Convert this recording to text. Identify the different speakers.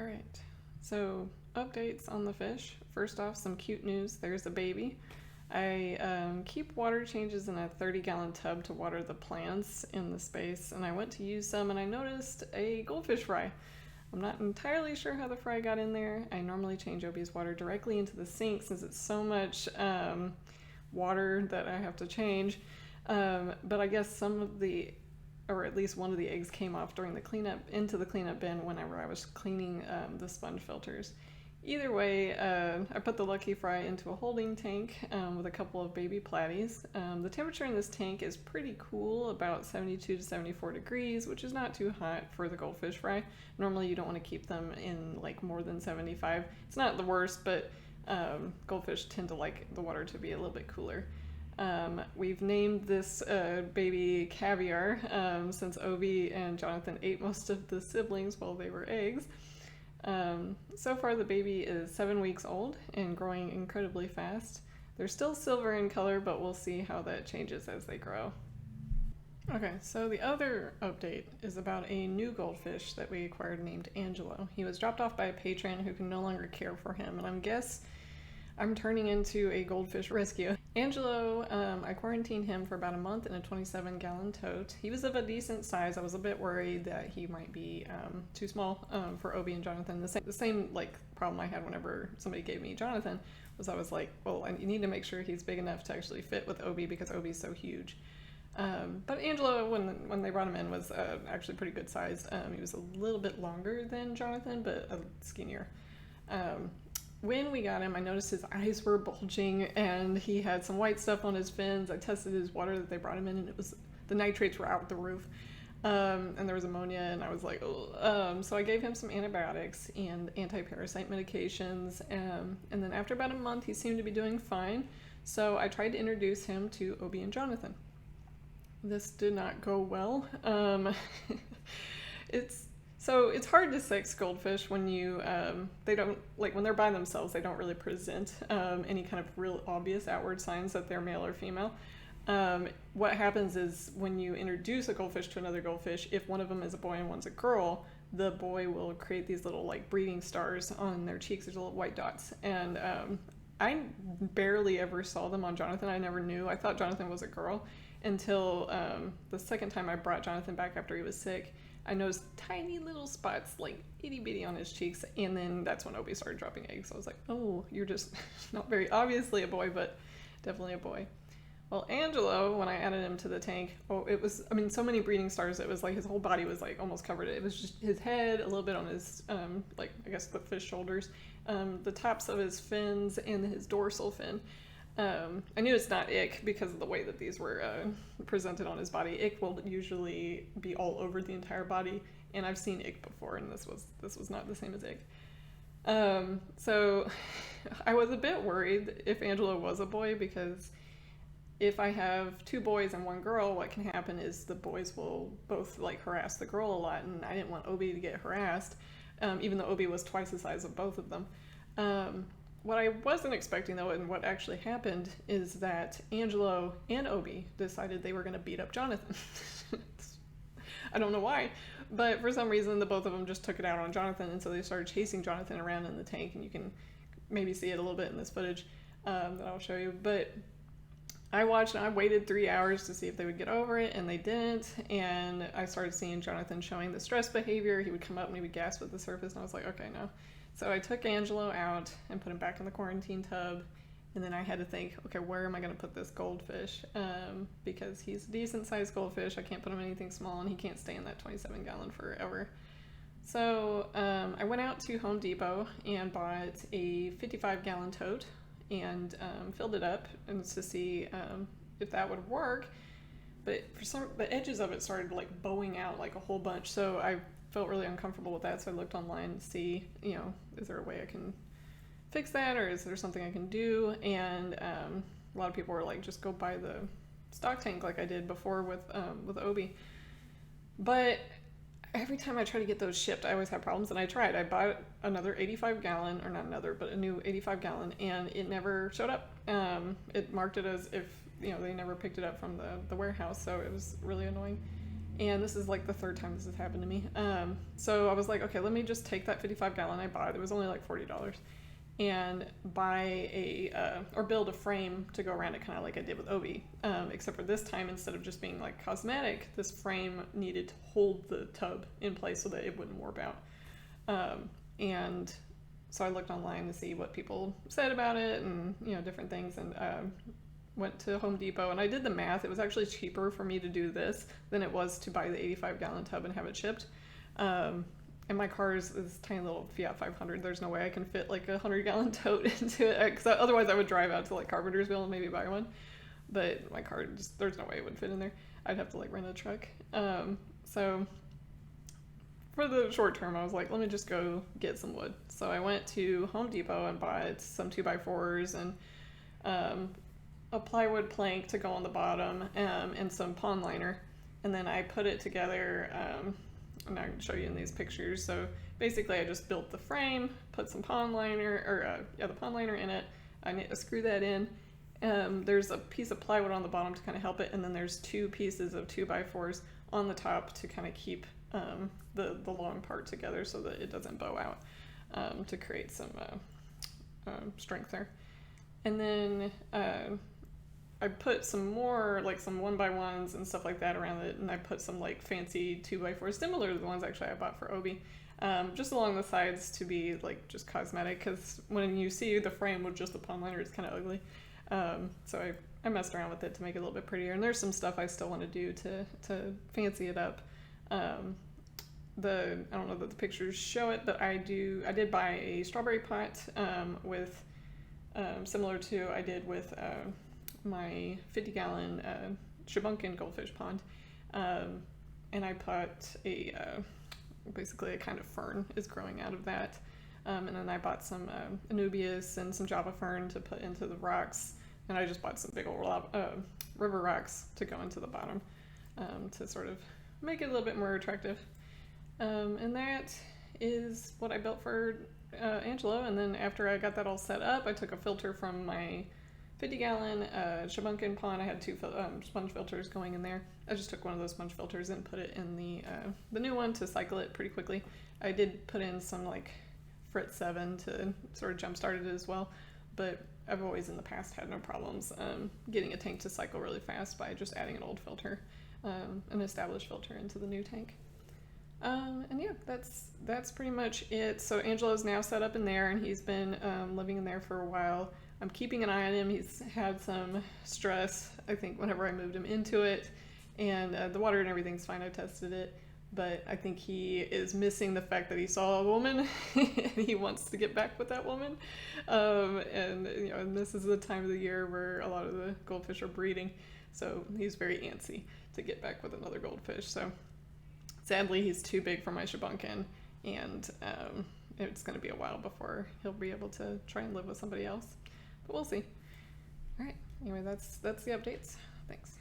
Speaker 1: All right, so updates on the fish. First off, some cute news. There's a baby. I keep water changes in a 30-gallon tub to water the plants in the space, and I went to use some and I noticed a goldfish fry. I'm not entirely sure how the fry got in there. I normally change Obi's water directly into the sink since it's so much water that I have to change. But I guess some of the, or at least one of the eggs came off during the cleanup, into the cleanup bin whenever I was cleaning the sponge filters. Either way, I put the lucky fry into a holding tank with a couple of baby platies. The temperature in this tank is pretty cool, about 72 to 74 degrees, which is not too hot for the goldfish fry. Normally you don't want to keep them in like more than 75. It's not the worst, but goldfish tend to like the water to be a little bit cooler. We've named this baby Caviar since Obi and Jonathan ate most of the siblings while they were eggs. So far the baby is 7 weeks old and growing incredibly fast. They're still silver in color, but we'll see how that changes as they grow. Okay, so the other update is about a new goldfish that we acquired named Angelo. He was dropped off by a patron who can no longer care for him, and I'm turning into a goldfish rescue. Angelo, I quarantined him for about a month in a 27-gallon tote. He was of a decent size. I was a bit worried that he might be too small for Obi and Jonathan. The same like problem I had whenever somebody gave me Jonathan was I was like, well, I need to make sure he's big enough to actually fit with Obi because Obi's so huge. But Angelo, when they brought him in, was actually pretty good sized. He was a little bit longer than Jonathan, but skinnier. When we got him, I noticed his eyes were bulging and he had some white stuff on his fins. I tested his water that they brought him in and the nitrates were out the roof. And there was ammonia and I was like, oh. So I gave him some antibiotics and anti-parasite medications. And then after about a month, he seemed to be doing fine. So I tried to introduce him to Obi and Jonathan. This did not go well. It's hard to sex goldfish when they don't, like when they're by themselves, they don't really present any kind of real obvious outward signs that they're male or female. What happens is when you introduce a goldfish to another goldfish, if one of them is a boy and one's a girl, the boy will create these little like breeding stars on their cheeks. There's little white dots. And I barely ever saw them on Jonathan. I never knew. I thought Jonathan was a girl until the second time I brought Jonathan back after he was sick. I noticed tiny little spots, like itty bitty on his cheeks, and then that's when Obi started dropping eggs. I was like, oh, you're just not very obviously a boy, but definitely a boy. Well, Angelo, when I added him to the tank, so many breeding stars, it was like his whole body was like almost covered. It was just his head, a little bit on his, I guess the fish shoulders, the tops of his fins, and his dorsal fin. I knew it's not ick because of the way that these were presented on his body. Ick will usually be all over the entire body, and I've seen ick before, and this was not the same as ick. So I was a bit worried if Angelo was a boy, because if I have two boys and one girl, what can happen is the boys will both like harass the girl a lot, and I didn't want Obi to get harassed, even though Obi was twice the size of both of them. What I wasn't expecting, though, and what actually happened, is that Angelo and Obi decided they were going to beat up Jonathan. I don't know why, but for some reason the both of them just took it out on Jonathan, and so they started chasing Jonathan around in the tank, and you can maybe see it a little bit in this footage that I'll show you. But I watched and I waited 3 hours to see if they would get over it, and they didn't, and I started seeing Jonathan showing the stress behavior. He would come up and he would gasp at the surface, and I was like, okay, no. So I took Angelo out and put him back in the quarantine tub, and then I had to think, okay, where am I going to put this goldfish? Because he's a decent sized goldfish. I can't put him in anything small, and he can't stay in that 27-gallon forever. So I went out to Home Depot and bought a 55-gallon tote and filled it up and to see if that would work. But the edges of it started like bowing out like a whole bunch, so I felt really uncomfortable with that, so I looked online to see, is there a way I can fix that, or is there something I can do? And a lot of people were like, just go buy the stock tank like I did before with Obi. But every time I try to get those shipped, I always have problems, and I tried. I bought another 85-gallon, or not another, but a new 85-gallon, and it never showed up. It marked it as if, they never picked it up from the warehouse, so it was really annoying. And this is like the third time this has happened to me. So I was like, okay, let me just take that 55-gallon I bought. It was only like $40, and buy or build a frame to go around it, kind of like I did with Obi. Except for this time, instead of just being like cosmetic, this frame needed to hold the tub in place so that it wouldn't warp out. And so I looked online to see what people said about it, and different things, and went to Home Depot, and I did the math. It was actually cheaper for me to do this than it was to buy the 85-gallon tub and have it shipped. And my car is this tiny little Fiat 500. There's no way I can fit like a 100-gallon tote into it, because otherwise I would drive out to like Carpentersville and maybe buy one. But my car, there's no way it would fit in there. I'd have to like rent a truck. So for the short term, I was like, let me just go get some wood. So I went to Home Depot and bought some 2x4s and a plywood plank to go on the bottom, and some pond liner. And then I put it together, and I'm going to show you in these pictures. So basically I just built the frame, put some pond liner, the pond liner in it. I need to screw that in. There's a piece of plywood on the bottom to kind of help it, and then there's two pieces of 2x4s on the top to kind of keep the long part together so that it doesn't bow out, to create some strength there. And then I put some more, like some 1x1s and stuff like that around it, and I put some like fancy 2x4s, similar to the ones actually I bought for Obi, just along the sides to be like just cosmetic, because when you see the frame with just the pond liner, it's kind of ugly. So I messed around with it to make it a little bit prettier, and there's some stuff I still want to do to fancy it up. I don't know that the pictures show it, but I did buy a strawberry pot with similar to I did with my 50-gallon Shabunkin goldfish pond, and I put basically a kind of fern is growing out of that, and then I bought some Anubias and some Java fern to put into the rocks, and I just bought some big old river rocks to go into the bottom, to sort of make it a little bit more attractive. And that is what I built for Angelo. And then after I got that all set up, I took a filter from my 50-gallon Shabunkin pond. I had two sponge filters going in there. I just took one of those sponge filters and put it in the new one to cycle it pretty quickly. I did put in some like Frit 7 to sort of jumpstart it as well, but I've always in the past had no problems getting a tank to cycle really fast by just adding an old filter, an established filter, into the new tank. And yeah, that's pretty much it. So Angelo's now set up in there, and he's been living in there for a while. I'm keeping an eye on him. He's had some stress, I think, whenever I moved him into it, and the water and everything's fine. I tested it, but I think he is missing the fact that he saw a woman and he wants to get back with that woman. And this is the time of the year where a lot of the goldfish are breeding, so he's very antsy to get back with another goldfish. So sadly, he's too big for my Shabunkin, and it's going to be a while before he'll be able to try and live with somebody else. But we'll see. All right. Anyway, that's the updates. Thanks.